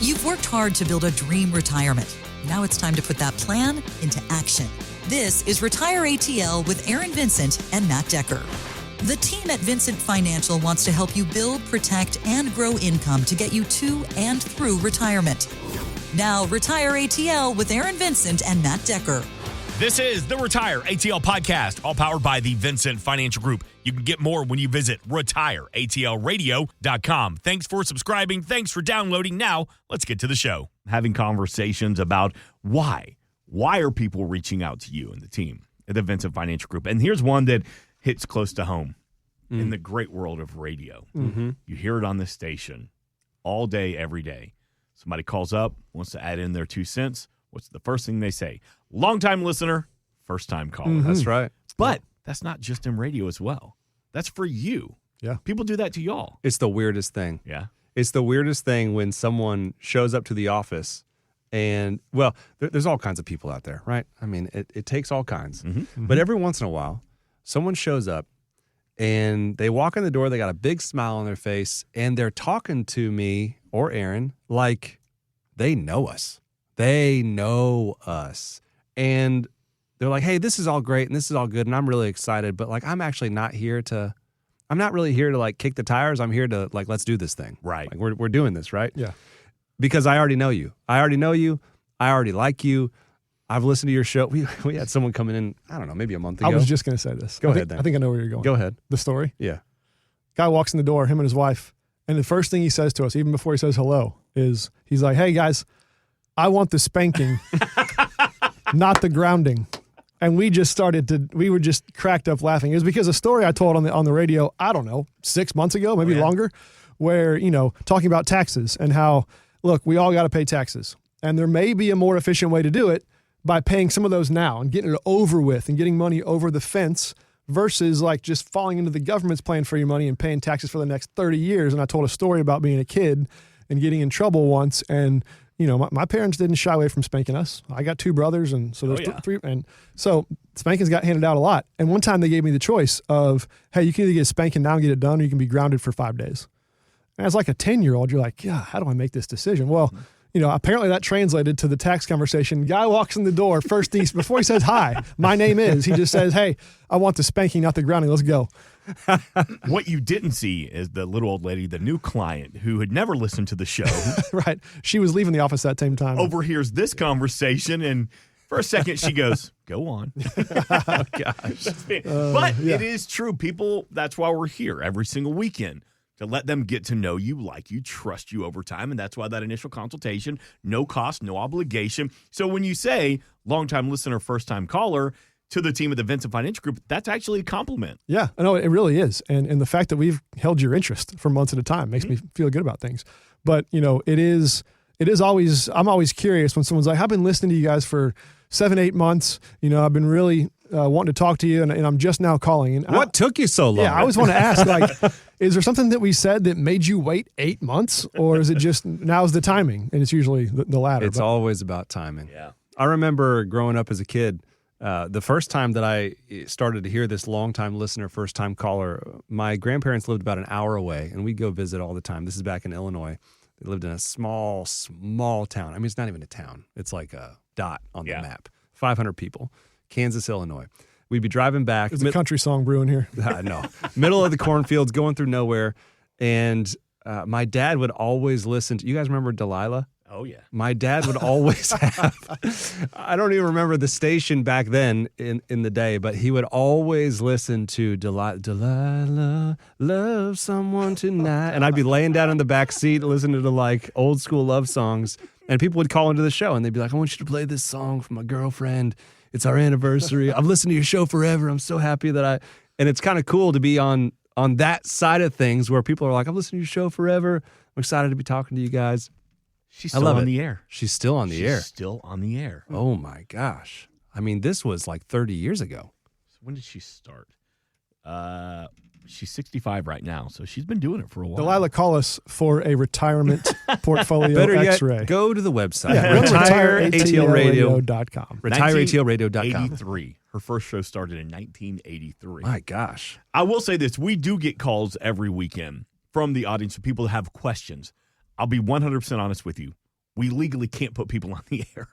You've worked hard to build a dream retirement. Now it's time to put that plan into action. This is Retire ATL with Aaron Vincent and Matt Decker. The team at Vincent Financial wants to help you build, protect, and grow income to get you to and through retirement. Now, Retire ATL with Aaron Vincent and Matt Decker. This is the Retire ATL podcast, all powered by the Vincent Financial Group. You can get more when you visit retireatlradio.com. Thanks for subscribing. Thanks for downloading. Now, let's get to the show. Having conversations about why. Why are people reaching out to you and the team at the Vincent Financial Group? And here's one that hits close to home in the great world of radio. Mm-hmm. You hear it on this station all day, every day. Somebody calls up, wants to add in their 2 cents. What's the first thing they say? Longtime listener, first-time caller. Mm-hmm. That's right. But that's not just in radio as well. That's for you. Yeah. People do that to y'all. It's the weirdest thing. Yeah. It's the weirdest thing when someone shows up to the office and, well, there's all kinds of people out there, right? I mean, it takes all kinds. Mm-hmm. Mm-hmm. But every once in a while, someone shows up and they walk in the door, they got a big smile on their face, and they're talking to me or Aaron like they know us. They know us. And they're like, hey, this is all great and this is all good and I'm really excited, but like I'm not really here to like kick the tires. I'm here to like, let's do this thing. Right. Like we're doing this, right? Yeah. Because I already know you. I already like you. I've listened to your show. We had someone coming in, I don't know, maybe a month ago. I was just going to say this. Go ahead then. I think I know where you're going. Go ahead. The story? Yeah. Guy walks in the door, him and his wife, and the first thing he says to us, even before he says hello, is he's like, hey guys, I want the spanking, not the grounding. And we were just cracked up laughing. It was because a story I told on the radio, I don't know, 6 months ago, maybe longer, where, talking about taxes and how, look, we all got to pay taxes. And there may be a more efficient way to do it by paying some of those now and getting it over with and getting money over the fence versus like just falling into the government's plan for your money and paying taxes for the next 30 years. And I told a story about being a kid and getting in trouble once. And, my parents didn't shy away from spanking us. I got 2 brothers, and so there's 3. And so spankings got handed out a lot. And one time they gave me the choice of, hey, you can either get a spanking now and get it done, or you can be grounded for 5 days. And as like a 10-year-old, you're like, yeah, how do I make this decision? Well, apparently that translated to the tax conversation. Guy walks in the door, first thing, before he says, hi, my name is, he just says, hey, I want the spanking, not the grounding. Let's go. What you didn't see is the little old lady, the new client who had never listened to the show. Right. She was leaving the office that same time. Overhears this conversation, and for a second she goes, go on. Oh, gosh. It is true. People, that's why we're here every single weekend. To let them get to know you, like you, trust you over time. And that's why that initial consultation, no cost, no obligation. So when you say longtime listener, first-time caller to the team at the Vincent Financial Group, that's actually a compliment. Yeah, no, it really is. And the fact that we've held your interest for months at a time makes me feel good about things. But, it is always, I'm always curious when someone's like, I've been listening to you guys for 7-8 months. I've been really wanting to talk to you, and I'm just now calling. And what took you so long? Yeah, I always want to ask, like, is there something that we said that made you wait 8 months, or is it just now's the timing? And it's usually the latter. It's always about timing. Yeah. I remember growing up as a kid, the first time that I started to hear this long-time listener, first-time caller, my grandparents lived about an hour away, and we'd go visit all the time. This is back in Illinois. They lived in a small town. I mean, it's not even a town. It's like a dot on the map. 500 people. Kansas, Illinois. We'd be driving back. There's a country song brewing here. I know. Middle of the cornfields, going through nowhere. And my dad would always listen to, you guys remember Delilah? Oh, yeah. My dad would always have, I don't even remember the station back then in the day, but he would always listen to Delilah, love someone tonight. And I'd be laying down in the back seat listening to like old school love songs. And people would call into the show and they'd be like, I want you to play this song for my girlfriend. It's our anniversary. I've listened to your show forever. I'm so happy that and it's kind of cool to be on that side of things where people are like, I've listened to your show forever. I'm excited to be talking to you guys. She's still on the air. She's still on the air. She's still on the air. Oh my gosh. I mean, this was like 30 years ago. So when did she start? She's 65 right now, so she's been doing it for a while. Delilah, call us for a retirement portfolio Better X-ray. Yet, go to the website. Yeah, retireatlradio.com. Retireatlradio.com. 83. Her first show started in 1983. My gosh. I will say this. We do get calls every weekend from the audience of people that have questions. I'll be 100% honest with you. we legally can't put people on the air.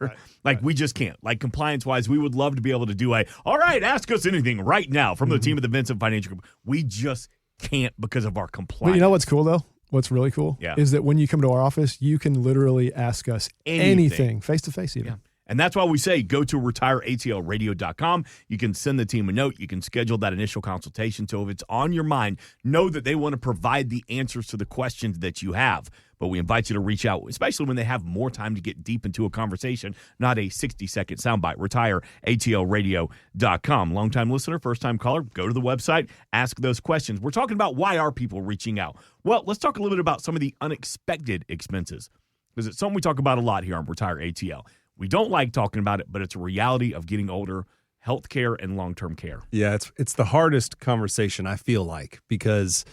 Right. We just can't. Like, compliance-wise, we would love to be able to do all right, ask us anything right now from the team at the Vincent Financial Group. We just can't because of our compliance. But you know what's cool, though? What's really cool is that when you come to our office, you can literally ask us anything face-to-face even. Yeah. And that's why we say go to retireatlradio.com. You can send the team a note. You can schedule that initial consultation. So if it's on your mind, know that they want to provide the answers to the questions that you have. But we invite you to reach out, especially when they have more time to get deep into a conversation, not a 60-second soundbite. Retireatlradio.com. Longtime listener, first-time caller, go to the website, ask those questions. We're talking about why are people reaching out. Well, let's talk a little bit about some of the unexpected expenses, because it's something we talk about a lot here on Retire ATL. We don't like talking about it, but it's a reality of getting older, healthcare and long-term care. Yeah, it's the hardest conversation, I feel like, because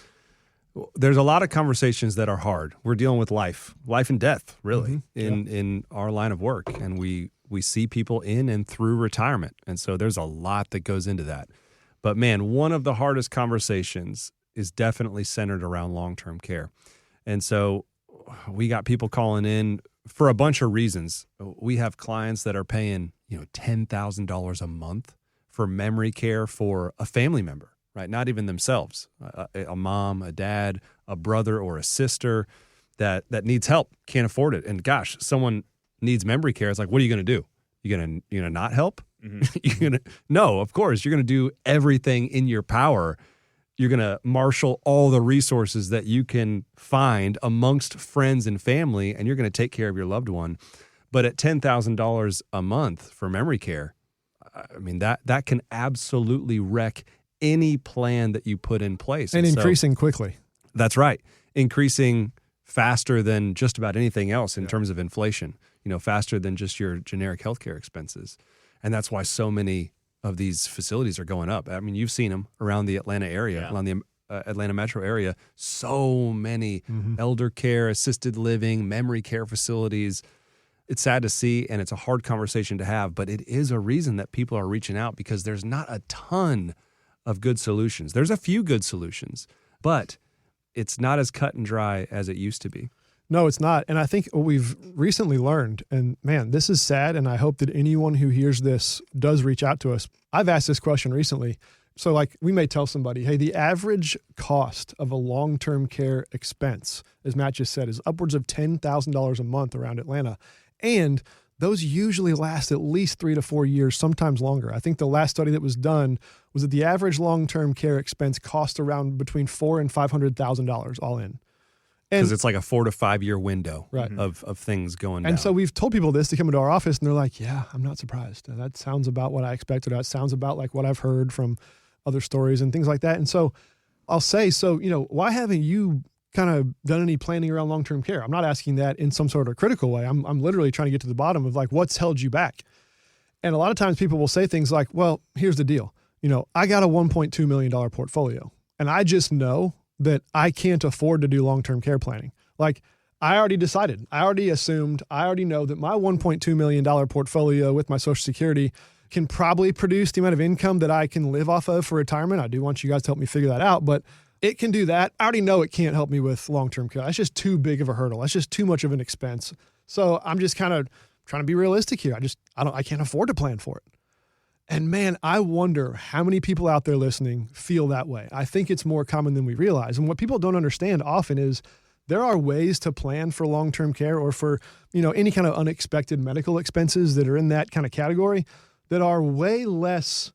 there's a lot of conversations that are hard. We're dealing with life and death, really, in our line of work. And we see people in and through retirement. And so there's a lot that goes into that. But man, one of the hardest conversations is definitely centered around long-term care. And so we got people calling in for a bunch of reasons. We have clients that are paying, $10,000 a month for memory care for a family member, right? Not even themselves, a mom, a dad, a brother, or a sister that needs help, can't afford it. And gosh, someone needs memory care. It's like, what are you going to do? You gonna not help? No, of course, you're going to do everything in your power. You're going to marshal all the resources that you can find amongst friends and family, and you're going to take care of your loved one. But at $10,000 a month for memory care, I mean, that can absolutely wreck any plan that you put in place. And increasing quickly. That's right. Increasing faster than just about anything else in terms of inflation, faster than just your generic healthcare expenses. And that's why so many of these facilities are going up. I mean, you've seen them around the Atlanta area, around the Atlanta metro area. So many elder care, assisted living, memory care facilities. It's sad to see, and it's a hard conversation to have, but it is a reason that people are reaching out, because there's not a ton of good solutions. There's a few good solutions, but it's not as cut and dry as it used to be. No, it's not. And I think what we've recently learned, and man, this is sad, and I hope that anyone who hears this does reach out to us. I've asked this question recently. So we may tell somebody, hey, the average cost of a long-term care expense, as Matt just said, is upwards of $10,000 a month around Atlanta. And those usually last at least 3 to 4 years, sometimes longer. I think the last study that was done was that the average long-term care expense cost around between $400,000 and $500,000 all in. Because it's like a 4 to 5 year window right. of things going down. And so we've told people this to come into our office, and they're like, yeah, I'm not surprised. That sounds about what I expected. That sounds about like what I've heard from other stories and things like that. And so I'll say, why haven't you kind of done any planning around long-term care? I'm not asking that in some sort of critical way. I'm literally trying to get to the bottom of what's held you back. And a lot of times people will say things like, well, here's the deal. I got a $1.2 million portfolio, and I just know that I can't afford to do long-term care planning. I already decided, I already know that my $1.2 million portfolio with my Social Security can probably produce the amount of income that I can live off of for retirement. I do want you guys to help me figure that out, but it can do that. I already know it can't help me with long-term care. That's just too big of a hurdle. That's just too much of an expense. So I'm just kind of trying to be realistic here. I can't afford to plan for it. And man, I wonder how many people out there listening feel that way. I think it's more common than we realize. And what people don't understand often is there are ways to plan for long-term care or for, any kind of unexpected medical expenses that are in that kind of category that are way less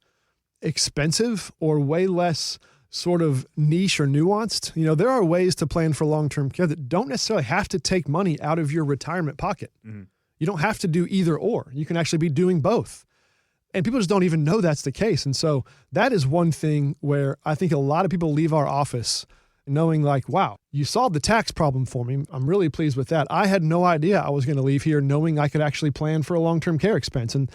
expensive or way less sort of niche or nuanced. There are ways to plan for long-term care that don't necessarily have to take money out of your retirement pocket. Mm-hmm. You don't have to do either or. You can actually be doing both. And people just don't even know that's the case. And so that is one thing where I think a lot of people leave our office knowing wow, you solved the tax problem for me. I'm really pleased with that. I had no idea I was going to leave here knowing I could actually plan for a long-term care expense. And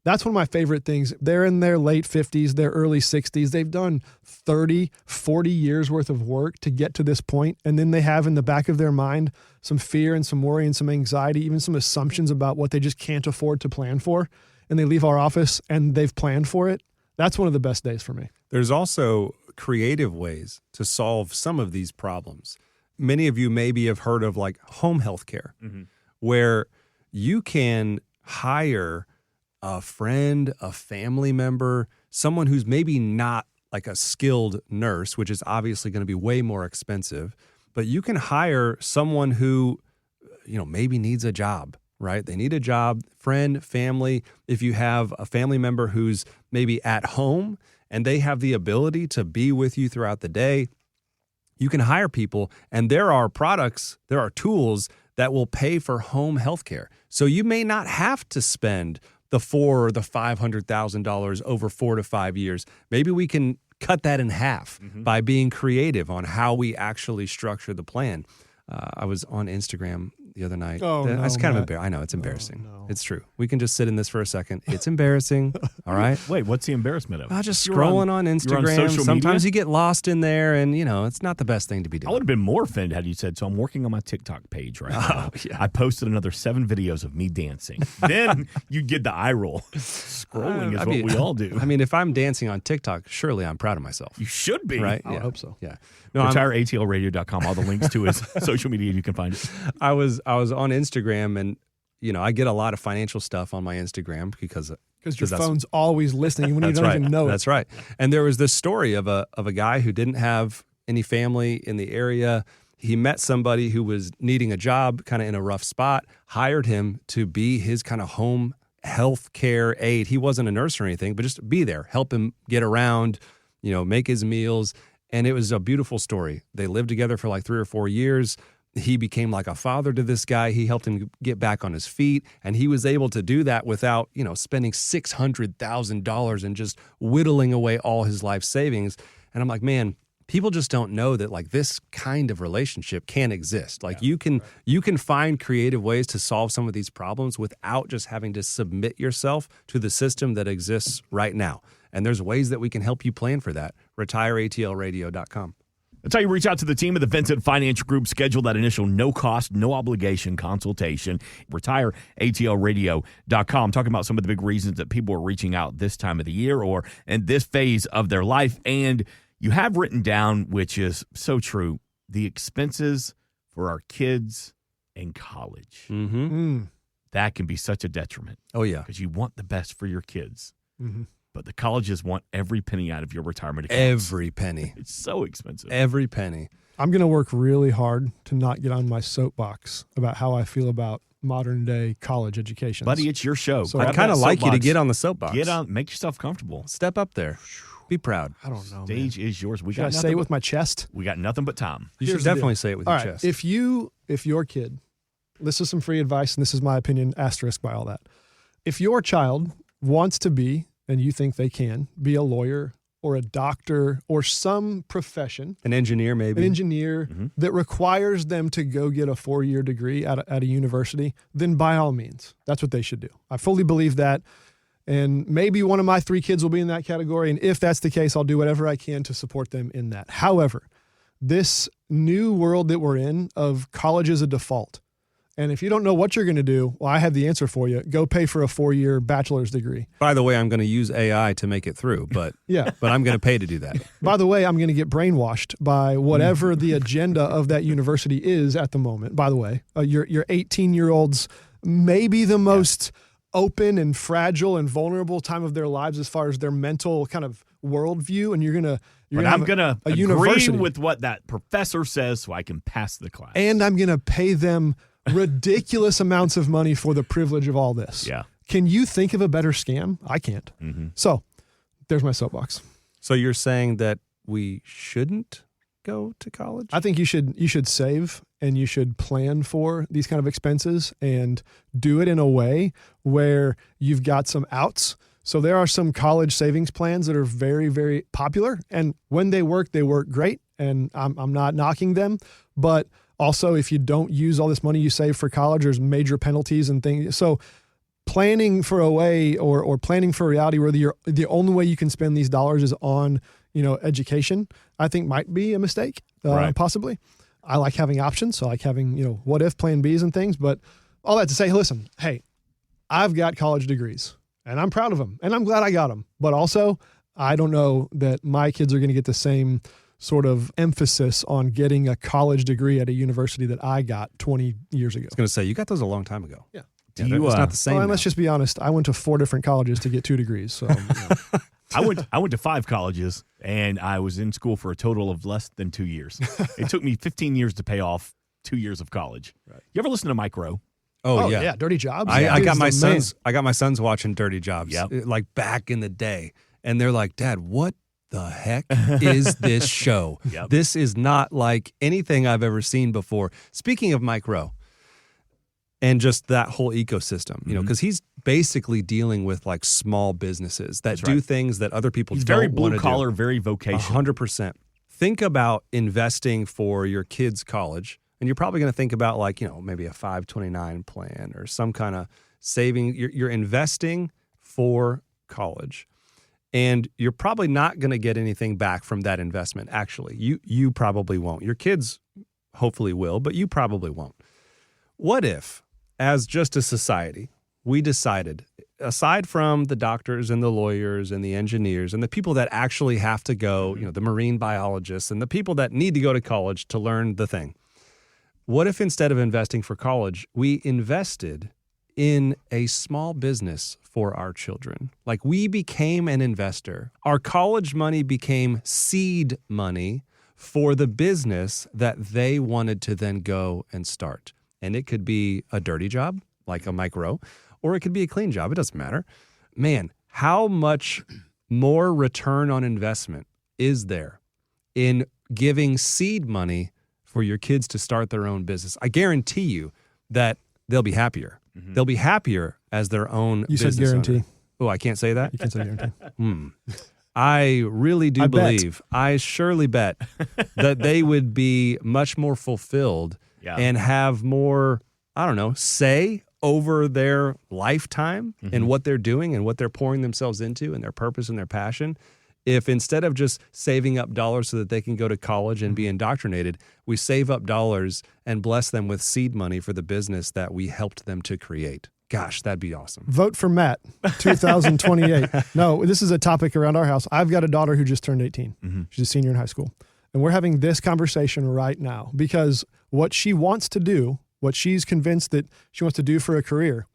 that's one of my favorite things. They're in their late 50s, their early 60s. They've done 30, 40 years worth of work to get to this point. And then they have in the back of their mind some fear and some worry and some anxiety, even some assumptions about what they just can't afford to plan for. And they leave our office and they've planned for it. That's one of the best days for me. There's also creative ways to solve some of these problems. Many of you maybe have heard of home health care, where you can hire a friend, a family member, someone who's maybe not like a skilled nurse, which is obviously going to be way more expensive, but you can hire someone who, maybe needs a job, right? They need a job, friend, family. If you have a family member who's maybe at home and they have the ability to be with you throughout the day, you can hire people, and there are products, there are tools that will pay for home health care. So you may not have to spend the $400,000 or the $500,000 over 4 to 5 years. Maybe we can cut that in half by being creative on how we actually structure the plan. I was on Instagram the other night. It's kind of embarrassing. I know, it's embarrassing. No. It's true. We can just sit in this for a second. It's embarrassing. All right. Wait, what's the embarrassment of? Just scrolling on Instagram. social Sometimes media? You get lost in there, and it's not the best thing to be doing. I would have been more offended had you said, so I'm working on my TikTok page right now. Yeah. I posted another 7 videos of me dancing. Then you'd get the eye roll. Scrolling is what we all do. I mean, if I'm dancing on TikTok, surely I'm proud of myself. You should be. Right? I would hope so. Yeah. RetireATLradio.com. All the links to his social media, you can find it. I was on Instagram, and I get a lot of financial stuff on my Instagram because your phone's always listening when you don't even know it. That's right. And there was this story of a guy who didn't have any family in the area. He met somebody who was needing a job, kind of in a rough spot, hired him to be his kind of home health care aide. He wasn't a nurse or anything, but just be there, help him get around, make his meals. And it was a beautiful story. They lived together for like 3 or 4 years. He became like a father to this guy. He helped him get back on his feet. And he was able to do that without, spending $600,000 and just whittling away all his life savings. And I'm like, man, people just don't know that like this kind of relationship can exist. Like you can find creative ways to solve some of these problems without just having to submit yourself to the system that exists right now. And there's ways that we can help you plan for that. RetireATLradio.com. That's how you reach out to the team of the Vincent Financial Group. Schedule that initial no-cost, no-obligation consultation. RetireATLradio.com. Talking about some of the big reasons that people are reaching out this time of the year or in this phase of their life. And you have written down, which is so true, the expenses for our kids in college. Mm-hmm. That can be such a detriment. Oh, yeah. Because you want the best for your kids. Mm-hmm. But the colleges want every penny out of your retirement account. Every penny. It's so expensive. Every penny. I'm going to work really hard to not get on my soapbox about how I feel about modern day college education. Buddy, it's your show. So I'd kind of like you to get on the soapbox. Get on, make yourself comfortable. Step up there. Be proud. I don't know. Stage is yours. Should I say it with my chest? We got nothing but time. You Here's should the definitely deal. say it with All your right. chest. If your kid, this is some free advice, and this is my opinion, asterisk by all that. If your child wants to be, and you think they can, be a lawyer or a doctor or some profession, an engineer maybe. an engineer that requires them to go get a 4-year degree at a university, then by all means, that's what they should do. I fully believe that. And maybe one of my 3 kids will be in that category. And if that's the case, I'll do whatever I can to support them in that. However, this new world that we're in of college is a default. And if you don't know what you're going to do, well, I have the answer for you. Go pay for a 4-year bachelor's degree. By the way, I'm going to use AI to make it through, but Yeah. but I'm going to pay to do that. By the way, I'm going to get brainwashed by whatever the agenda of that university is at the moment. By the way, your 18-year-olds may be the most open and fragile and vulnerable time of their lives as far as their mental kind of worldview, and I'm going to agree university with what that professor says so I can pass the class. and I'm going to pay them ridiculous amounts of money for the privilege of all this. Yeah. Can you think of a better scam? I can't. So there's my soapbox. So you're saying that we shouldn't go to college? I think you should save and you should plan for these kind of expenses and do it in a way where you've got some outs. So there are some college savings plans that are very, very popular. And when they work great. And I'm not knocking them. But also, if you don't use all this money you save for college, there's major penalties and things. So planning for a way or planning for a reality where the only way you can spend these dollars is on, education, I think might be a mistake, Right. possibly. I like having options. So I like having, what if plan Bs and things. But all that to say, listen, hey, I've got college degrees and I'm proud of them and I'm glad I got them. But also, I don't know that my kids are going to get the same sort of emphasis on getting a college degree at a university that I got 20 years ago. I was going to say, you got those a long time ago. Yeah. Do you? It's not the same. Well, and now. let's just be honest. I went to 4 different colleges to get 2 degrees. So I went to 5 colleges, and I was in school for a total of less than 2 years. It took me 15 years to pay off 2 years of college. Right. You ever listen to Mike Rowe? Oh yeah, Dirty Jobs. I got my He's the man. sons. I got my sons watching Dirty Jobs, Yep. like back in the day, and they're like, "Dad, what the heck is this show? Yep. This is not like anything I've ever seen before." Speaking of Mike Rowe, and just that whole ecosystem, because he's basically dealing with like small businesses that do things that other people He's don't very want blue to collar, do. very vocational. 100%. Think about investing for your kids' college. And you're probably going to think about maybe a 529 plan or some kind of saving. You're investing for college. And you're probably not going to get anything back from that investment. Actually, you probably won't. Your kids hopefully will, but you probably won't. What if, as just a society, we decided, aside from the doctors and the lawyers and the engineers and the people that actually have to go, the marine biologists and the people that need to go to college to learn the thing, what if instead of investing for college, we invested in a small business for our children? Like we became an investor. Our college money became seed money for the business that they wanted to then go and start. And it could be a dirty job, like a Mike Rowe, or it could be a clean job. It doesn't matter. Man, how much more return on investment is there in giving seed money for your kids to start their own business? I guarantee you that they'll be happier. Mm-hmm. They'll be happier as their own You business said guarantee. owner. Oh, I can't say that? You can say guarantee. I really do I bet. believe, I surely bet that they would be much more fulfilled and have more, say over their lifetime and what they're doing and what they're pouring themselves into and their purpose and their passion. If instead of just saving up dollars so that they can go to college and be indoctrinated, we save up dollars and bless them with seed money for the business that we helped them to create. Gosh, that'd be awesome. Vote for Matt, 2028. No, this is a topic around our house. I've got a daughter who just turned 18. She's a senior in high school. And we're having this conversation right now because what she wants to do, what she's convinced that she wants to do for a career,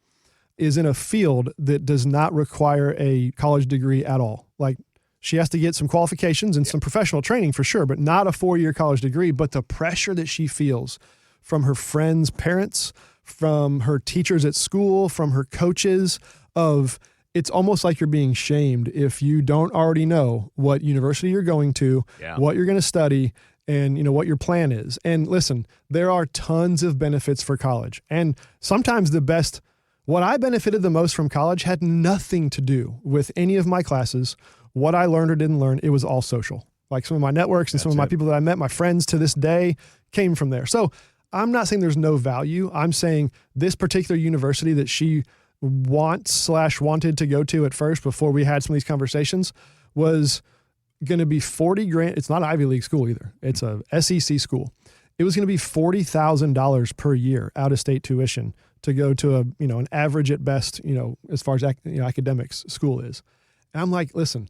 is in a field that does not require a college degree at all. Like, she has to get some qualifications and some professional training for sure, but not a 4-year college degree. But the pressure that she feels from her friends' parents, from her teachers at school, from her coaches, of it's almost like you're being shamed if you don't already know what university you're going to, what you're going to study, and what your plan is. And listen, there are tons of benefits for college. And sometimes what I benefited the most from college had nothing to do with any of my classes, what I learned or didn't learn. It was all social. Like some of my networks and some of my people that I met, my friends to this day, came from there. So I'm not saying there's no value. I'm saying this particular university that she wanted to go to at first before we had some of these conversations was going to be $40,000. It's not Ivy League school either. It's a SEC school. It was going to be $40,000 per year out of state tuition to go to an average at best, as far as academics school is. And I'm like, listen,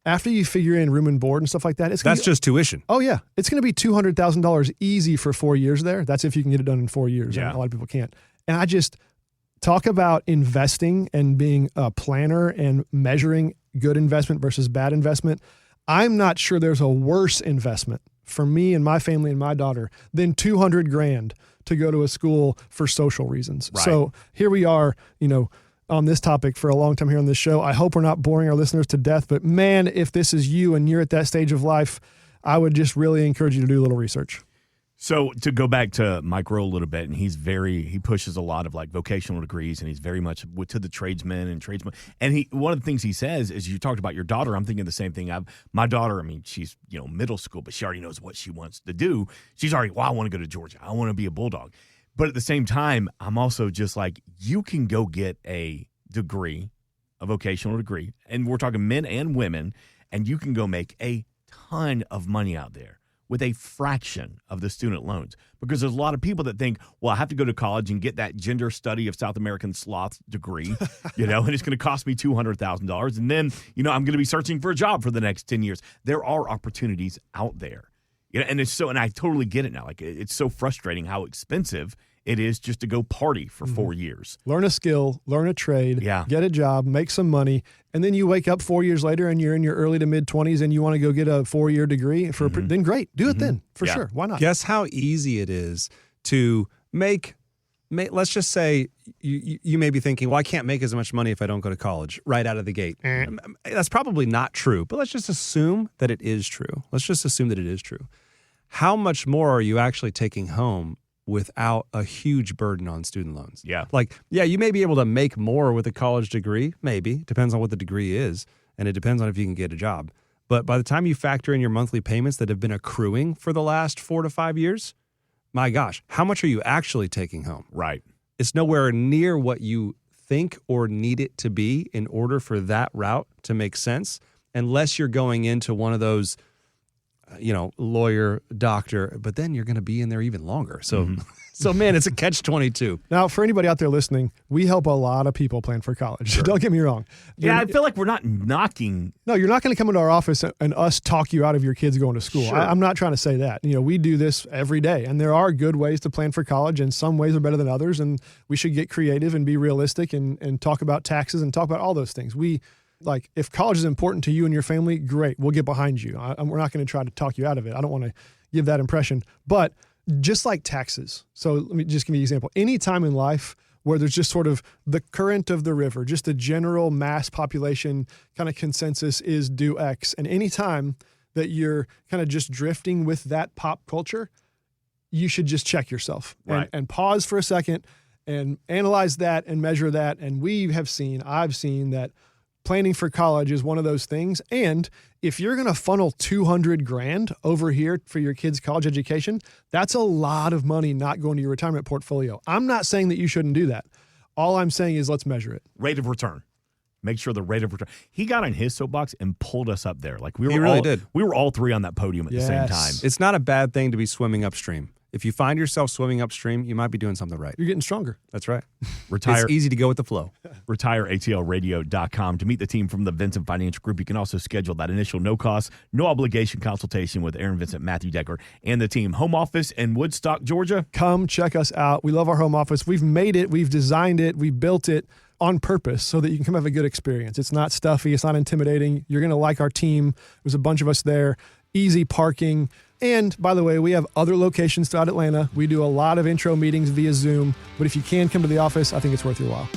after you figure in room and board and stuff like that, that's just tuition. Oh yeah. It's going to be $200,000 easy for 4 years there. That's if you can get it done in 4 years. Yeah. And a lot of people can't. And I just talk about investing and being a planner and measuring good investment versus bad investment. I'm not sure there's a worse investment for me and my family and my daughter than $200,000 to go to a school for social reasons. Right. So here we are, on this topic for a long time here on this show. I hope we're not boring our listeners to death, but man, if this is you and you're at that stage of life, I would just really encourage you to do a little research. So to go back to Mike Rowe a little bit, and he pushes a lot of like vocational degrees, and he's very much to the tradesmen and tradesmen. And one of the things he says is, you talked about your daughter. I'm thinking the same thing. My daughter, she's middle school, but she already knows what she wants to do. She's already, I want to go to Georgia. I want to be a Bulldog. But at the same time, I'm also just like, you can go get a degree, a vocational degree, and we're talking men and women, and you can go make a ton of money out there with a fraction of the student loans. Because there's a lot of people that think, well, I have to go to college and get that gender study of South American sloth degree, and it's going to cost me $200,000. And then, I'm going to be searching for a job for the next 10 years. There are opportunities out there. And I totally get it now. Like, it's so frustrating how expensive it is just to go party for 4 years. Learn a skill, learn a trade, Yeah. get a job, make some money, and then you wake up 4 years later and you're in your early to mid-20s and you want to go get a 4-year degree, then great. Do it then, for Yeah. sure. Why not? Guess how easy it is to make let's just say you may be thinking, well, I can't make as much money if I don't go to college right out of the gate. That's probably not true, but let's just assume that it is true. Let's just assume that it is true. How much more are you actually taking home without a huge burden on student loans? Yeah. Like, yeah, you may be able to make more with a college degree, maybe. Depends on what the degree is, and it depends on if you can get a job. But by the time you factor in your monthly payments that have been accruing for the last 4 to 5 years, my gosh, how much are you actually taking home? Right. It's nowhere near what you think or need it to be in order for that route to make sense, unless you're going into one of those, lawyer, doctor, but then you're going to be in there even longer. So, so man, it's a catch-22. Now, for anybody out there listening, we help a lot of people plan for college. Don't get me wrong. Yeah, I feel like we're not knocking. No, you're not going to come into our office and us talk you out of your kids going to school. Sure. I'm not trying to say that. We do this every day, and there are good ways to plan for college, and some ways are better than others, and we should get creative and be realistic and talk about taxes and talk about all those things. If college is important to you and your family, great. We'll get behind you. We're not going to try to talk you out of it. I don't want to give that impression. But just like taxes, so let me just give you an example. Any time in life where there's just sort of the current of the river, just a general mass population kind of consensus is do X. And any time that you're kind of just drifting with that pop culture, you should just check yourself and pause for a second and analyze that and measure that. And I've seen that planning for college is one of those things. And if you're going to funnel $200,000 over here for your kid's college education, that's a lot of money not going to your retirement portfolio. I'm not saying that you shouldn't do that. All I'm saying is let's measure it. Rate of return. Make sure the rate of return. He got on his soapbox and pulled us up there. Like we were all three on that podium at the same time. It's not a bad thing to be swimming upstream. If you find yourself swimming upstream, you might be doing something right. You're getting stronger. That's right. Retire. It's easy to go with the flow. RetireATLradio.com. To meet the team from the Vincent Financial Group, you can also schedule that initial no-cost, no-obligation consultation with Aaron Vincent, Matthew Decker, and the team. Home office in Woodstock, Georgia. Come check us out. We love our home office. We've made it. We've designed it. We built it on purpose so that you can come have a good experience. It's not stuffy. It's not intimidating. You're going to like our team. There's a bunch of us there. Easy parking. And by the way, we have other locations throughout Atlanta. We do a lot of intro meetings via Zoom, but if you can come to the office, I think it's worth your while.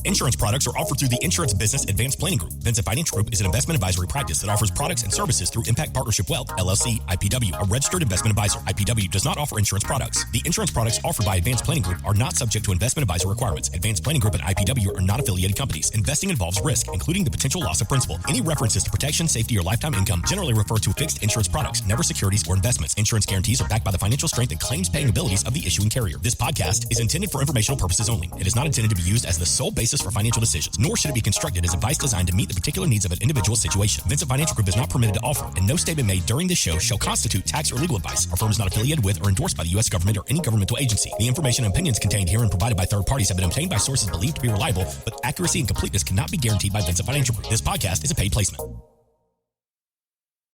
Insurance products are offered through the Insurance Business Advanced Planning Group. Vincent Financial Group is an investment advisory practice that offers products and services through Impact Partnership Wealth, LLC, IPW, a registered investment advisor. IPW does not offer insurance products. The insurance products offered by Advanced Planning Group are not subject to investment advisor requirements. Advanced Planning Group and IPW are not affiliated companies. Investing involves risk, including the potential loss of principal. Any references to protection, safety, or lifetime income generally refer to fixed insurance products, never securities or investments. Insurance guarantees are backed by the financial strength and claims-paying abilities of the issuing carrier. This podcast is intended for informational purposes only. It is not intended to be used as the sole basis for financial decisions, nor should it be constructed as advice designed to meet the particular needs of an individual situation. Vincent Financial Group is not permitted to offer, and no statement made during this show shall constitute tax or legal advice. Our firm is not affiliated with or endorsed by the U.S. government or any governmental agency. The information and opinions contained here and provided by third parties have been obtained by sources believed to be reliable, but accuracy and completeness cannot be guaranteed by Vincent Financial Group. This podcast is a paid placement.